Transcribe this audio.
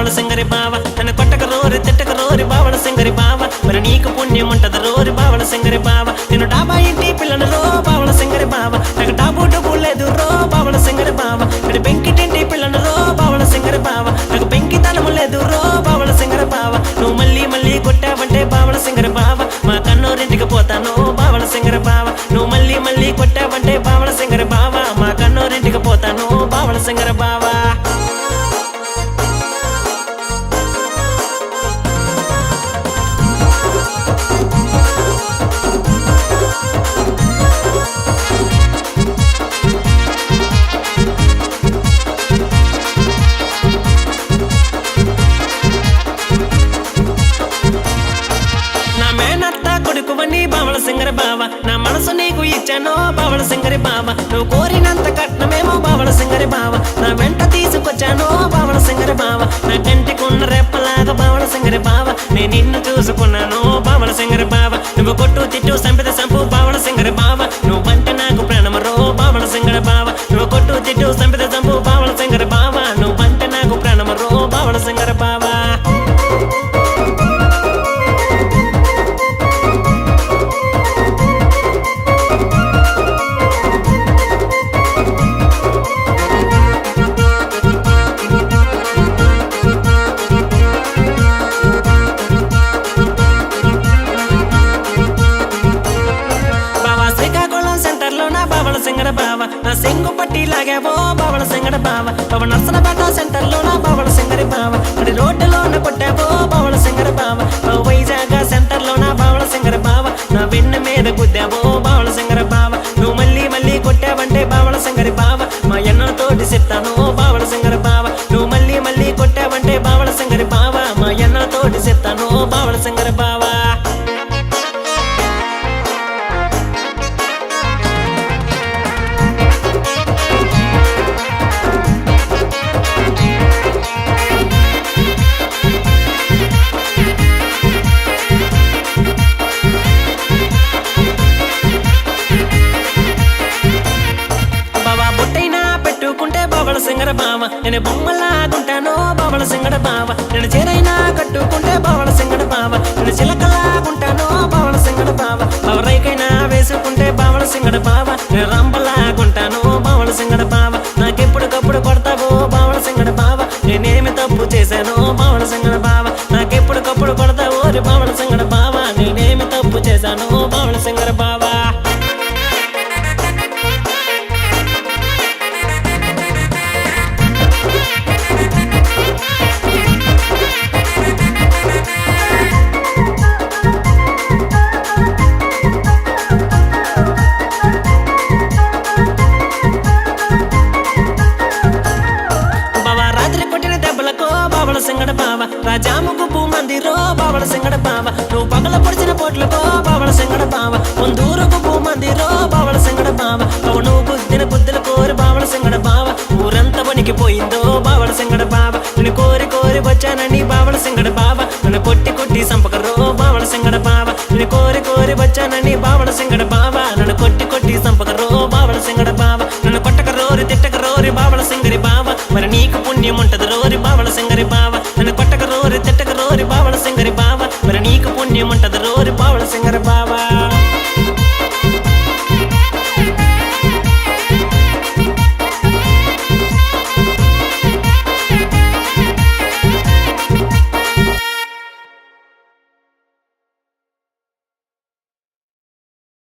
బావల సింగరి బావ నన్ను కొట్టక రోరి తిట్టక రోరి బావల సింగరి బావ మరి నీకు పుణ్యం ఉంటది రోరి బావల సింగరి బావ నేను డాబా ఇంటి పిల్లను రో బావల సింగరి బావ నాకు డాబు డబ్బు లేదు రో బావల సింగరి బావ నేను పెంకిటింటి పిల్లను రో బావల సింగరి బావ నాకు పెంకితనము లేదు రో బావల సింగరి బావ నువ్వు మళ్ళీ మళ్ళీ కొట్టావంటే బావల సింగరి బావ మా కన్నూరింటికి పోతాను బావల సింగరి బావ నువ్వు మళ్ళీ మళ్ళీ కొట్టావంటే బావల సింగరి బావ మా కన్నూరింటికి పోతాను బావల సింగరి బావ బావల సింగరి బావ నా మనసు నీకు ఇచ్చానో బావల సింగరి బావ నువ్వు కోరినంత కట్నమేమో బావల సింగరి బావ నా వెంట తీసుకొచ్చానో బావల సింగరి బావ నా కంటికున్న రెప్పలాగా బావల సింగరి బావ నేను నిన్ను చూసుకున్నాను బావల సింగరి బావ నువ్వు కొట్టు తిట్టు సంపిత సంపు బావల సింగరి బావ నువ్వంటే నాకు ప్రాణమరో బావల సింగరి బావ నువ్వు కొట్టు తిట్టు సంపిత సంపు బావల సింగరి బావ నువ్వంటే నాకు ప్రాణమరో బావల సింగరి బావ సింగడ బావ నా సింగు పట్టి లాగావో బావల సింగడ బావ బావ నర్సనపేట సెంటర్ లో నా బావల సింగరి బావ అది రోడ్డులో నా కొట్టావో బావల సింగరి బావ బావ వైజాగ్ సెంటర్ లో నా బావల సింగరి బావ నా వెన్న మీద గుద్దావో బావల సింగరి బావ నువ్వు మళ్ళీ మళ్ళీ కొట్టావంటే బావల సింగరి బావ మా ఎన్నతోటి చెప్తాను బావల సింగరి బావ నువ్వు మళ్ళీ మళ్ళీ కొట్టావంటే బావల సింగరి బావ మా ఎన్నతోటి చెప్తాను బావల సింగరి బావ బావల సింగర బావ నేను బొమ్మలాగుంటానో బావల సింగడ బావ నేను చేరైనా కట్టుకుంటే బావల సింగడ బావ నేను చిలకలాగుంటానో బావల సింగడ బావ బావ రైకైనా వేసుకుంటే బావల సింగడ బావ నేను రంబలాగుంటానో బావల సింగడ బావ నాకెప్పుడుకప్పుడు కొడతావో బావల సింగడ బావ నేనేమి తప్పు చేశానో బావల సింగడ బావ నాకెప్పుడుకప్పుడు కొడతావో బావల సింగడ బావ నేనేమి తప్పు చేశానో బావల సింగడ బావ సింగడ బావ రాజాముకు భూమందిరో బావల సింగడ బావ నువ్వు పగల పొడిచిన పోట్లకో బావల సింగడ బావ ముందూరుకు భూమందిరో బావల సింగడ బావ బావ నువ్వు గుద్దిన గుద్దుల కోరి బావల సింగడ బావ ఊరంతా వణికిపోయిందో బావల సింగడ బావ నేను కోరి కోరి వచ్చానని బావల సింగడ బావ నన్ను కొట్టి కొట్టి సంపకరో బావల సింగడ బావ నేను కోరి కోరి వచ్చానని బావల సింగడ బావ నన్ను కొట్టి కొట్టి సంపకరో బావల సింగడ బావ నన్ను కొట్టక రోరి తిట్టక రోరి బావల సింగరి బావ మరి నీకు పుణ్యం ఉంటది రోరి బావల సింగరి బావ నన్ను కొట్టక రోరి తిట్టక రోరి బావల సింగరి బావ మరి నీకు పుణ్యం ఉంటది రోరి బావల సింగరి బావ